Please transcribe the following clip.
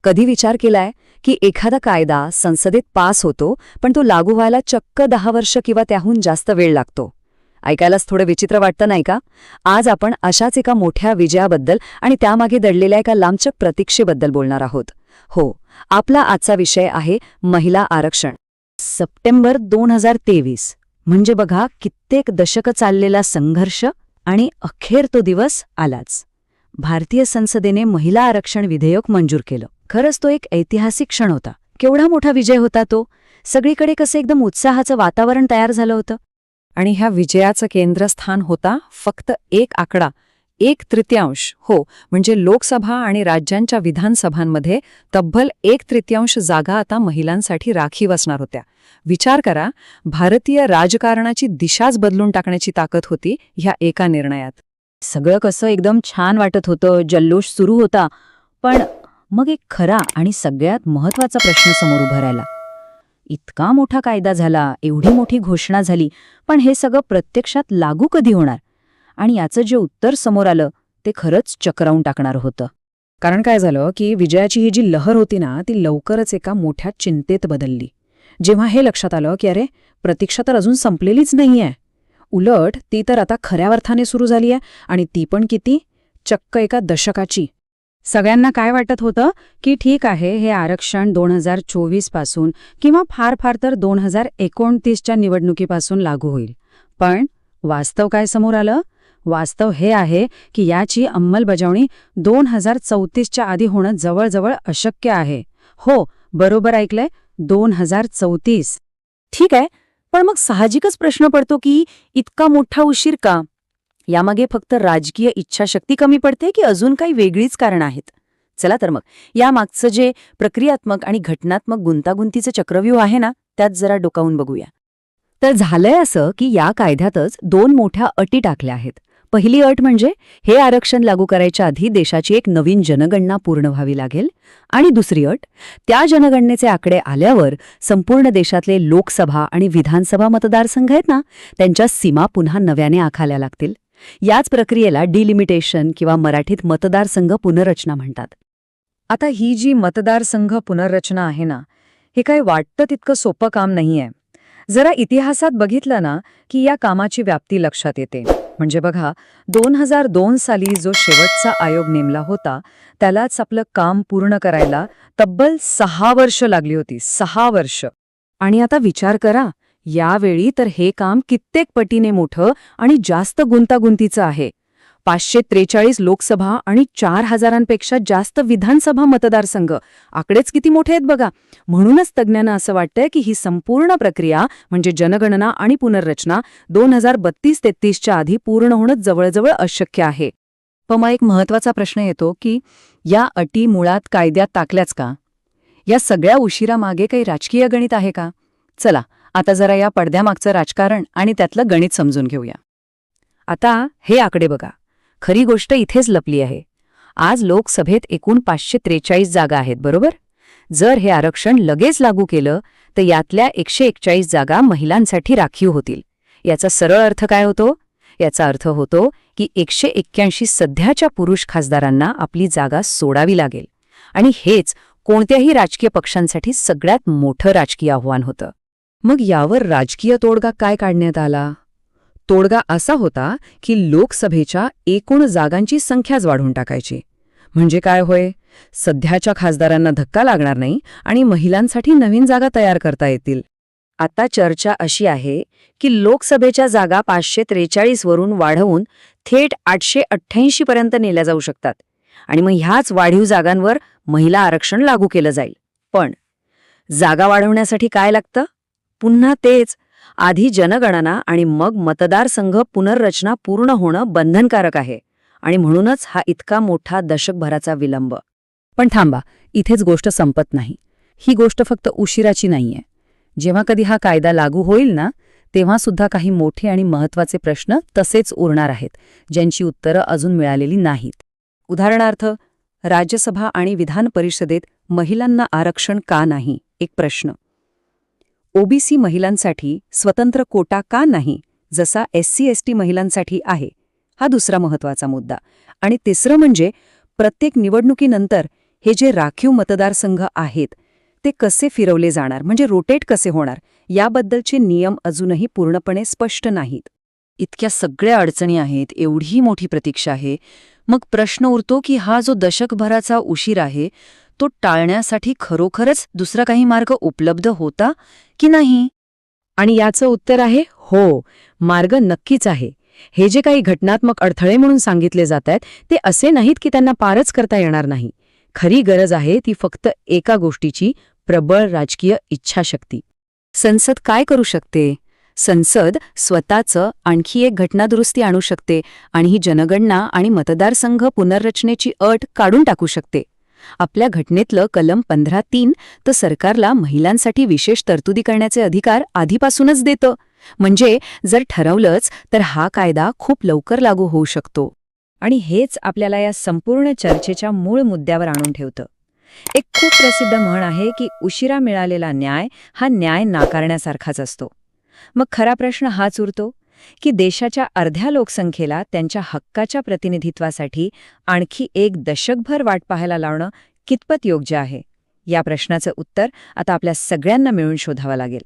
कधी विचार केलाय की एखादा कायदा संसदेत पास होतो पण तो लागू व्हायला चक्क 10 वर्ष किंवा त्याहून जास्त वेळ लागतो? ऐकायलाच थोडं विचित्र वाटतं नाही का? आज आपण अशाच एका मोठ्या विजयाबद्दल आणि त्यामागे दडलेल्या एका लांबचक प्रतीक्षेबद्दल बोलणार आहोत. हो, आपला आजचा विषय आहे महिला आरक्षण. सप्टेंबर 2023 म्हणजे बघा, कित्येक दशकं चाललेला संघर्ष आणि अखेर तो दिवस आलाच. भारतीय संसदेने महिला आरक्षण विधेयक मंजूर केलं. खरंच तो एक ऐतिहासिक क्षण होता. केवढा मोठा विजय होता तो. सगळीकडे कसं एकदम उत्साहाचं वातावरण तयार झालं होतं. आणि ह्या विजयाचं केंद्रस्थान होता फक्त एक आकडा, 1/3. हो, म्हणजे लोकसभा आणि राज्यांच्या विधानसभांमध्ये तब्बल 1/3 जागा आता महिलांसाठी राखीव असणार होत्या. विचार करा, भारतीय राजकारणाची दिशाच बदलून टाकण्याची ताकद होती ह्या एका निर्णयात. सगळं कसं एकदम छान वाटत होतं, जल्लोष सुरू होता. पण मग एक खरा आणि सगळ्यात महत्वाचा प्रश्न समोर उभा राहिला. इतका मोठा कायदा झाला, एवढी मोठी घोषणा झाली, पण हे सगळं प्रत्यक्षात लागू कधी होणार? आणि याचं जे उत्तर समोर आलं ते खरंच चक्रावून टाकणारं होतं. कारण काय झालं की विजयाची ही जी लहर होती ना, ती लवकरच एका मोठ्या चिंतेत बदलली. जेव्हा हे लक्षात आलं की अरे, प्रतीक्षा तर अजून संपलेलीच नाहीये. उलट ती तर आता खऱ्या अर्थाने सुरू झाली आहे, आणि ती पण किती, चक्क एका दशकाची. सगळ्यांना काय वाटत होतं की ठीक आहे, हे आरक्षण 2024 पासून किंवा फार फार तर 2029च्या निवडणुकीपासून लागू होईल. पण वास्तव काय समोर आलं? वास्तव हे आहे की याची अंमलबजावणी 2034च्या आधी होणं जवळजवळ अशक्य आहे. हो, बरोबर ऐकलंय, 2034. ठीक आहे, पण मग साहजिकच प्रश्न पडतो की इतका मोठा उशीर का? यामागे फक्त राजकीय इच्छाशक्ती कमी पडते की अजून काही वेगळीच कारण आहेत? चला तर मग यामागचं जे प्रक्रियात्मक आणि घटनात्मक गुंतागुंतीचं चक्रव्यूह आहे ना, त्यात जरा डोकावून बघूया. तर झालंय असं की या कायद्यातच 2 मोठ्या अटी टाकल्या आहेत. पहिली अट म्हणजे हे आरक्षण लागू करायच्या आधी देशाची एक नवीन जनगणना पूर्ण व्हावी लागेल. आणि दुसरी अट, त्या जनगणनेचे आकडे आल्यावर संपूर्ण देशातले लोकसभा आणि विधानसभा मतदारसंघ आहेत ना, त्यांच्या सीमा पुन्हा नव्याने आखायला लागतील. याच प्रक्रियेला डिलिमिटेशन किंवा मराठीत मतदारसंघ पुनर्रचना म्हणतात. आता ही जी मतदारसंघ पुनर्रचना आहे ना, हे काय वाटतं तितकं सोपं काम नाहीये. जरा इतिहासात बघितलं ना की या कामाची व्याप्ती लक्षात येते. म्हणजे बघा, 2002 साली जो शेवटचा आयोग नेमला होता, त्यालाच आपलं काम पूर्ण करायला तब्बल 6 वर्ष लागली होती. 6 वर्ष. आणि आता विचार करा, यावेळी तर हे काम कित्येक पटीने मोठं आणि जास्त गुंतागुंतीचं आहे. 543 लोकसभा आणि 4000पेक्षा जास्त विधानसभा मतदारसंघ. आकडेच किती मोठे आहेत बघा. म्हणूनच तज्ज्ञांना असं वाटतंय की ही संपूर्ण प्रक्रिया म्हणजे जनगणना आणि पुनर्रचना 2032-33च्या आधी पूर्ण होणं जवळजवळ अशक्य आहे. पण मग एक महत्वाचा प्रश्न येतो की या अटी मुळात कायद्यात टाकल्याच का? या सगळ्या उशिरामागे काही राजकीय गणित आहे का? चला, आता जरा या पडद्यामागचं राजकारण आणि त्यातलं गणित समजून घेऊया. आता हे आकडे बघा. खरी गोष्ट इथेच लपली आहे. आज लोकसभेत एकूण 543 जागा आहेत, बरोबर? जर हे आरक्षण लगेच लागू केलं तर यातल्या 141 जागा महिलांसाठी राखीव होतील. याचा सरळ अर्थ काय होतो? याचा अर्थ होतो की 181 सध्याच्या पुरुष खासदारांना आपली जागा सोडावी लागेल. आणि हेच कोणत्याही राजकीय पक्षांसाठी सगळ्यात मोठं राजकीय आव्हान होतं. मग यावर राजकीय तोडगा काय काढण्यात आला? तोडगा असा होता की लोकसभेच्या एकूण जागांची संख्याच वाढवून टाकायची. म्हणजे काय होय? सध्याच्या खासदारांना धक्का लागणार नाही आणि महिलांसाठी नवीन जागा तयार करता येतील. आता चर्चा अशी आहे की लोकसभेच्या जागा 543 वरून वाढवून थेट 888 पर्यंत नेल्या जाऊ शकतात. आणि मग ह्याच वाढीव जागांवर महिला आरक्षण लागू केलं जाईल. पण जागा वाढवण्यासाठी काय लागतं? पुन्हा तेच, आधी जनगणना आणि मग मतदारसंघ पुनर्रचना पूर्ण होणं बंधनकारक आहे. आणि म्हणूनच हा इतका मोठा दशकभराचा विलंब. पण थांबा, इथेच गोष्ट संपत नाही. ही गोष्ट फक्त उशिराची नाहीये. जेव्हा कधी हा कायदा लागू होईल ना, तेव्हा सुद्धा काही मोठे आणि महत्त्वाचे प्रश्न तसेच उरणार आहेत, ज्यांची उत्तरं अजून मिळालेली नाहीत. उदाहरणार्थ, राज्यसभा आणि विधान परिषदेत महिलांना आरक्षण का नाही? एक प्रश्न. ओबीसी महिलांसाठी स्वतंत्र कोटा का नाही, जसा SC/ST महिलांसाठी आहे? हा दुसरा महत्त्वाचा मुद्दा. आणि तिसरं म्हणजे प्रत्येक निवडणुकीनंतर हे जे राखीव मतदारसंघ आहेत ते कसे फिरवले जाणार, म्हणजे रोटेट कसे होणार, याबद्दलचे नियम अजूनही पूर्णपणे स्पष्ट नाहीत. इतक्या सगळ्या अडचणी आहेत, एवढी मोठी प्रतीक्षा आहे. मग प्रश्न उरतो की हा जो दशकभराचा उशीर आहे तो टाळण्यासाठी खरोखरच दुसरा काही मार्ग उपलब्ध होता की नाही? आणि याचं उत्तर आहे हो, मार्ग नक्कीच आहे. हे जे काही घटनात्मक अडथळे म्हणून सांगितले जात आहेत ते असे नाहीत की त्यांना पारच करता येणार नाही. खरी गरज आहे ती फक्त एका गोष्टीची, प्रबळ राजकीय इच्छाशक्ती. संसद काय करू शकते? संसद स्वतःचं आणखी एक घटनादुरुस्ती आणू शकते आणि ही जनगणना आणि मतदारसंघ पुनर्रचनेची अट काढून टाकू शकते. आपल्या घटनेतलं कलम 15(3 तर सरकारला महिलांसाठी विशेष तरतुदी करण्याचे अधिकार आधीपासूनच देतं. म्हणजे जर ठरवलंच तर हा कायदा खूप लवकर लागू होऊ शकतो. आणि हेच आपल्याला या संपूर्ण चर्चेच्या मूळ मुद्द्यावर आणून ठेवतं. एक खूप प्रसिद्ध म्हण आहे की उशिरा मिळालेला न्याय हा न्याय नाकारण्यासारखाच असतो. मग खरा प्रश्न हाच उरतो की देशाच्या अर्ध्या लोकसंख्येला त्यांच्या हक्काच्या प्रतिनिधित्वासाठी आणखी एक दशकभर वाट पाहायला लावणं कितपत योग्य आहे? या प्रश्नाचं उत्तर आता आपल्या सगळ्यांना मिळून शोधावं लागेल.